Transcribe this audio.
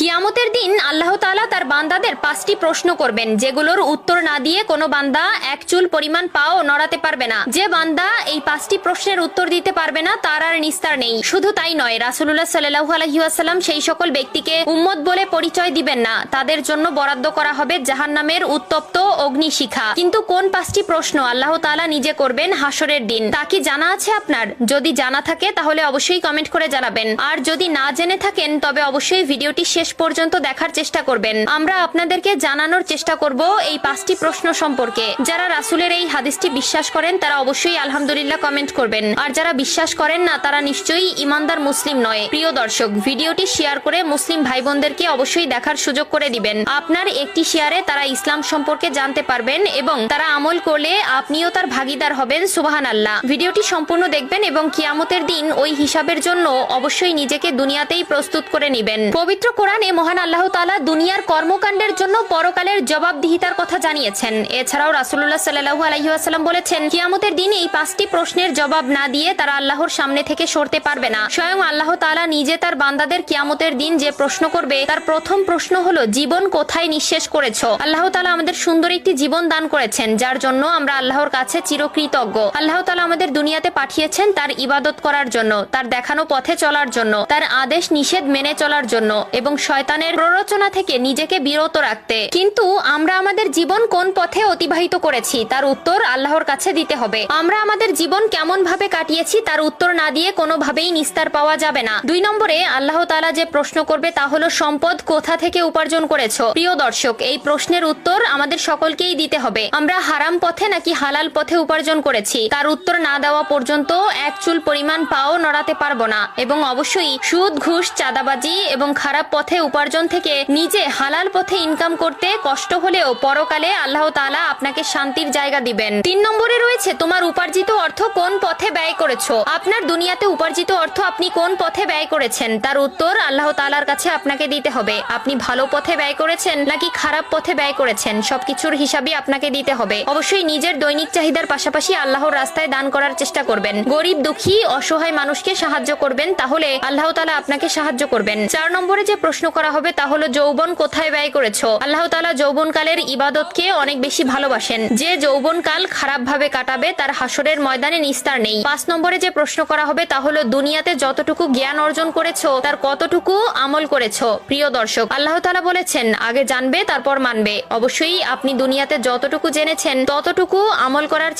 কিয়ামতের দিন আল্লাহ তাআলা তার বান্দাদের 5টি প্রশ্ন করবেন, যেগুলোর উত্তর না দিয়ে কোনো বান্দা এক চুল পরিমাণ পাও নড়াতে পারবে না। যে বান্দা এই 5টি প্রশ্নের উত্তর দিতে পারবে না তার আর নিস্তার নেই। শুধু তাই নয়, রাসূলুল্লাহ সাল্লাল্লাহু আলাইহি ওয়াসাল্লাম সেই সকল ব্যক্তিকে উম্মত বলে পরিচয় দিবেন না, তাদের জন্য বরাদ্দ করা হবে জাহান্নামের উত্তপ্ত অগ্নিশিখা। কিন্তু কোন 5টি প্রশ্ন আল্লাহ তাআলা নিজে করবেন হাসরের দিন, তা কি জানা আছে আপনার? যদি জানা থাকে তাহলে অবশ্যই কমেন্ট করে জানাবেন, আর যদি না জেনে থাকেন তবে অবশ্যই ভিডিওটি শেষ পর্যন্ত দেখার চেষ্টা করবেন। আমরা আপনাদেরকে জানানোর চেষ্টা করব এই 5টি প্রশ্ন সম্পর্কে। যারা রাসূলের এই হাদিসটি বিশ্বাস করেন তারা অবশ্যই আলহামদুলিল্লাহ কমেন্ট করবেন, আর যারা বিশ্বাস করেন না তারা নিশ্চয়ই ইমানদার মুসলিম নয়। প্রিয় দর্শক, ভিডিওটি শেয়ার করে মুসলিম ভাই বোনদেরকে অবশ্যই দেখার সুযোগ করে দিবেন। আপনার একটি শেয়ারে তারা ইসলাম সম্পর্কে জানতে পারবেন এবং তারা আমল করলে আপনিও তার ভাগীদার হবেন। সুবহানাল্লাহ। ভিডিওটি সম্পূর্ণ দেখবেন এবং কিয়ামতের দিন ওই হিসাবের জন্য অবশ্যই নিজেকে দুনিয়াতেই প্রস্তুত করে নেবেন। পবিত্র কোরআনে মহান আল্লাহ তাআলা দুনিয়ার কর্মকাণ্ডের জন্য পরকালের জবাবদিহিতার কথা জানিয়েছেন। এছাড়াও রাসূলুল্লাহ সাল্লাল্লাহু আলাইহি ওয়াসাল্লাম বলেছেন, কিয়ামতের দিন এই 5টি প্রশ্নের জবাব না দিয়ে তারা আল্লাহর সামনে থেকে সরতে পারবে না। স্বয়ং আল্লাহ তাআলা নিজে তার বান্দাদের কিয়ামতের দিন যে প্রশ্ন করবে তার প্রথম প্রশ্ন হলো, জীবন কোথায় নিঃশেষ করেছো? আল্লাহ তাআলা আমাদের সুন্দর একটি জীবন দান করেছেন, যার জন্য আমরা আল্লাহর কাছে চিরকৃতজ্ঞ। আল্লাহ তাআলা আমাদের দুনিয়াতে পাঠিয়েছেন তার ইবাদত করার জন্য, তার দেখানো পথে চলার জন্য, তার আদেশ নিষেধ মেনে চলার জন্য এবং শয়তানের প্ররোচনা থেকে নিজেকে বিরত রাখতে। কিন্তু আমরা আমাদের জীবন কোন পথে অতিবাহিত করেছি তার উত্তর আল্লাহর কাছে দিতে হবে। আমরা আমাদের জীবন কেমন ভাবে কাটিয়েছি তার উত্তর না দিয়ে কোনোভাবেই নিস্তার পাওয়া যাবে না। 2 নম্বরে আল্লাহ তাআলা যে প্রশ্ন করবে তা হলো, সম্পদ কোথা থেকে উপার্জন করেছো? প্রিয় দর্শক, এই প্রশ্নের উত্তর আমাদের সকলকেই দিতে হবে। আমরা হারাম পথে নাকি হালাল পথে উপার্জন করেছি তার উত্তর না দেওয়া পর্যন্ত এক চুল পরিমাণ পাও নড়াতে পারবো না। এবং অবশ্যই সুদ, ঘুষ, চাঁদাবাজি এবং খারাপ পথে উপার্জন থেকে নিজে হালাল পথে ইনকাম করতে কষ্ট হলেও পরকালে আল্লাহ তাআলা আপনাকে শান্তির জায়গা দিবেন। 3 নম্বরে রয়েছে, তোমার উপার্জিত অর্থ কোন পথে ব্যয় করেছো? আপনার দুনিয়াতে উপার্জিত অর্থ আপনি কোন পথে ব্যয় করেছেন তার উত্তর আল্লাহ তাআলার কাছে আপনাকে দিতে হবে। আপনি ভালো পথে ব্যয় করেছেন নাকি খারাপ পথে ব্যয় করেছেন সবকিছুর হিসাবই আপনাকে দিতে হবে। অবশ্যই নিজের দৈনিক চাহিদার পাশাপাশি আল্লাহর রাস্তায় দান করার চেষ্টা করবেন। গরিব, দুঃখী, অসহায় মানুষকে সাহায্য করবেন, তাহলে আল্লাহ তাআলা আপনাকে সাহায্য করবেন। 4 নম্বরে যে প্রশ্ন করা হবে তা হলো, যৌবন কোথায় ব্যয় করেছো? আল্লাহ তাআলা যৌবনকালের ইবাদতকে অনেক বেশি ভালোবাসেন। যে যৌবনকাল খারাপ ভাবে কাটাবে তার হাসরের ময়দানে নিস্তার নেই। 5 নম্বরে যে প্রশ্ন করা হবে তা হলো, দুনিয়াতে যতটুকু জ্ঞান অর্জন করেছো তার কতটুকু আমল করেছো? প্রিয় দর্শক, আল্লাহ তাআলা বলেছেন, আগে জানবে তারপর মানবে। অবশ্যই আপনি দুনিয়াতে যতটুকু জেনেছেন ততটুকু আমল করার